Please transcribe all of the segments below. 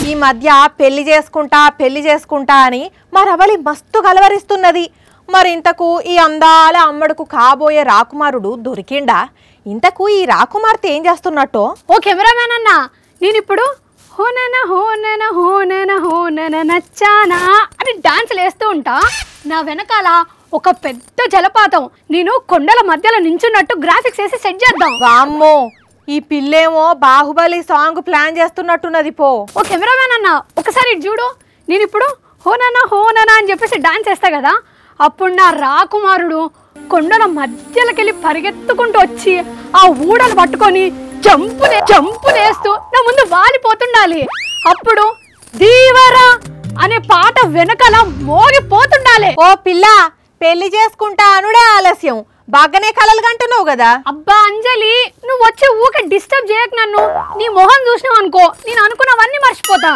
ఈ మధ్య పెళ్లి చేసుకుంటా అని మా రవలి మస్తు కలవరిస్తున్నది. మరి ఇంతకు ఈ అందాల అమ్మడుకు కాబోయే రాకుమారుడు దొరికిండా? ఇంతకు ఈ రాకుమార్తె ఏం చేస్తున్నట్టో? ఓ కెమెరామెన్ అన్న, నేను ఇప్పుడు హోనన హోనన హోనన హోనన నచ్చానా అని డాన్సులు వేస్తూ ఉంటా. నా వెనకాల ఒక పెద్ద జలపాతం, నేను కొండల మధ్యలో నించున్నట్టు గ్రాఫిక్స్ వేసి సెట్ చేద్దాం. వామ్మో, ఈ పిల్లేమో బాహుబలి సాంగ్ ప్లాన్ చేస్తున్నట్టున్నది. పో ఓ కెమెరామెన్ అన్న, ఒకసారి చూడు. నేను ఇప్పుడు హోనన హోనన అని చెప్పేసి డాన్స్ వేస్తా కదా, అప్పుడు నా రాకుమారుడు కొండల మధ్యలోకెళ్ళి పరిగెత్తుకుంటూ వచ్చి ఆ ఊడలు పట్టుకొని జంపులేస్తూ నా ముందు వాలిపోతుండాలి. అప్పుడు దీవరా అనే పాట వెనకాల మోగిపోతుండాలి. ఓ పిల్ల, పెళ్లి చేసుకుంటా అనుడే ఆలస్యం, బాగానే కలలు కంటున్నావు కదా. అబ్బా అంజలి, నువ్వు వచ్చి ఊకే డిస్టర్బ్ చేయకు నన్ను. నీ మొహం చూసినావు అనుకో, నేను అనుకున్నవన్నీ మర్చిపోతా.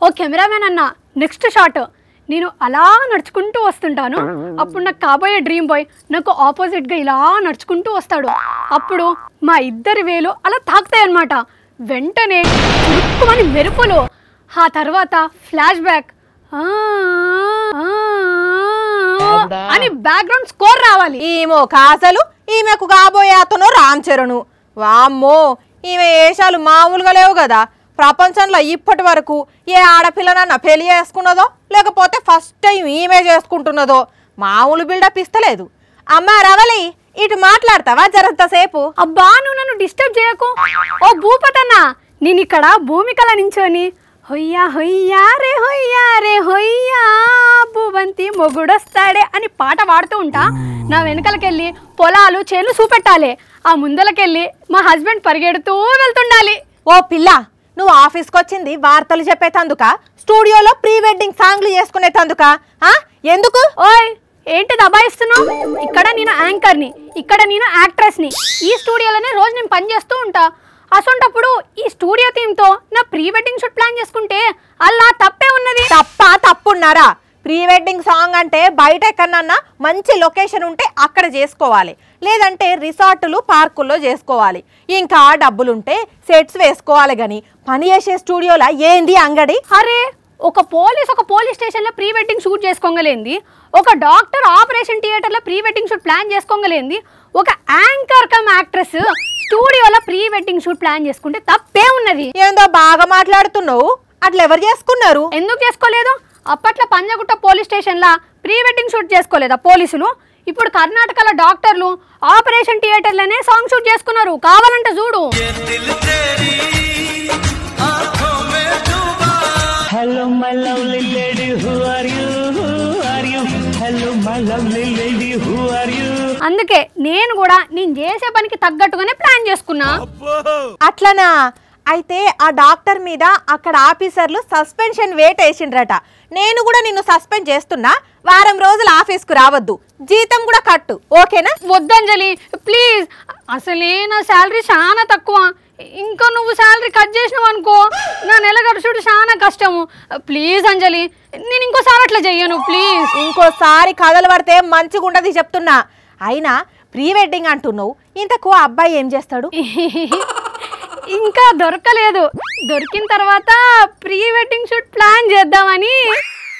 ఓ కెమెరామెన్ అన్న, నెక్స్ట్ షాట్. నేను అలా నడుచుకుంటూ వస్తుంటాను. అప్పుడు నాకు కాబోయే డ్రీమ్ బాయ్ నాకు ఆపోజిట్గా ఇలా నడుచుకుంటూ వస్తాడు. అప్పుడు మా ఇద్దరి వేలు అలా తాకుతాయి అన్నమాట. వెంటనే చురుక్కుమని మెరుపులు, ఆ తర్వాత ఫ్లాష్ బ్యాక్ అని బ్యాక్గ్రౌండ్ స్కోర్ రావాలి. ఈమో కాసలు ఈమెకు కాబోయే అతను రామ్ చరణ్. వామ్మో, ఈమె వేషాలు మామూలుగా లేవు కదా. ప్రపంచంలో ఇప్పటి వరకు ఏ ఆడపిల్లనన్నా పెళ్లి చేసుకున్నదో లేకపోతే ఫస్ట్ టైం ఈమె చేసుకుంటున్నదో మామూలు బిల్డప్ ఇస్తలేదు. అమ్మా రవలి, ఇటు మాట్లాడతావా జరంతసేపు? అబ్బా, నువ్వు నన్ను డిస్టర్బ్ చేయకు. ఓ భూపతన్న, నేను ఇక్కడ భూమికల నించోని హొయ్యా హొయ్యా రే హొయ్యా భూవంతి మొగుడొస్తాడే అని పాట పాడుతూ ఉంటా. నా వెనకలకెళ్ళి పొలాలు చేలు చూపెట్టాలి. ఆ ముందలకెళ్ళి మా హస్బెండ్ పరిగెడుతూ వెళ్తుండాలి. ఓ పిల్ల, నువ్వు ఆఫీస్కి వచ్చింది వార్తలు చెప్పేతందుక, స్టూడియోలో ప్రీ వెడ్డింగ్ సాంగ్లు చేసుకునేతందుక? ఎందుకు? ఓయ్, ఏంటి దబాయిస్తున్నావు? ఇక్కడ నేను యాంకర్ని, ఇక్కడ నేను యాక్ట్రెస్ని. ఈ స్టూడియోలోనే రోజు నేను పని చేస్తూ ఉంటా. అసొంటప్పుడు ఈ స్టూడియో థీమ్తో నా ప్రీ వెడ్డింగ్ షూట్ ప్లాన్ చేసుకుంటే అలా తప్పే ఉన్నది. తప్పున్నారా? ప్రీ వెడ్డింగ్ సాంగ్ అంటే బయట ఎక్కడన్నా మంచి లొకేషన్ ఉంటే అక్కడ చేసుకోవాలి, లేదంటే రిసార్టులు పార్కుల్లో చేసుకోవాలి. ఇంకా డబ్బులుంటే సెట్స్ వేసుకోవాలి. కానీ పని చేసే స్టూడియోలో ఏంది అంగడి? అరే, ఒక పోలీస్ స్టేషన్లో ప్రీ వెడ్డింగ్ షూట్ చేసుకోగలేంది, ఒక డాక్టర్ ఆపరేషన్ థియేటర్లో ప్రీ వెడ్డింగ్ షూట్ ప్లాన్ చేసుకోగలేంది, ఒక యాంకర్ కమ్ యాక్ట్రెస్ స్టూడియోలో ప్రీ వెడ్డింగ్ షూట్ ప్లాన్ చేసుకుంటే తప్పే ఉన్నది. ఏందో బాగా మాట్లాడుతున్నావు. అట్లా ఎవరు చేసుకున్నారు? ఎందుకు చేసుకోలేదు? అప్పట్లో పంజగుట్ట పోలీస్ స్టేషన్లో ప్రీ వెడ్డింగ్ షూట్ చేసుకోలేదా పోలీసులు? ఇప్పుడు కర్ణాటకలో డాక్టర్లు ఆపరేషన్ థియేటర్లోనే సాంగ్ షూట్ చేసుకున్నారు. కావాలంటే చూడు. Hello my lovely lady, who are you? Who are you? Hello my lovely lady, who are you? అందుకే నేను కూడా నేను చేసే పనికి తగ్గట్టుగానే ప్లాన్ చేసుకున్నా. అట్లనా? అయితే ఆ డాక్టర్ మీద అక్కడ ఆఫీసర్లు సస్పెన్షన్ వేట్ వేసిండ్రట. నేను కూడా నిన్ను సస్పెండ్ చేస్తున్నా. వారం రోజులు ఆఫీస్కు రావద్దు, జీతం కూడా కట్టు, ఓకేనా? వద్దంజలి ప్లీజ్, అసలే నా శాలరీ చాలా తక్కువ. ఇంకా నువ్వు శాలరీ కట్ చేసినావు అనుకో, నా నెల గడుచుడు చాలా కష్టము. ప్లీజ్ అంజలి, నేను ఇంకోసారి అట్లా చెయ్యను ప్లీజ్. ఇంకోసారి కథలు పడితే మంచిగా ఉండదు చెప్తున్నా. అయినా ప్రీ వెడ్డింగ్ అంటున్నావు, ఇంతకు అబ్బాయి ఏం చేస్తాడు? ఇంకా దొరకలేదు, దొరికిన తర్వాత ప్రీ వెడ్డింగ్ షూట్ ప్లాన్ చేద్దామని.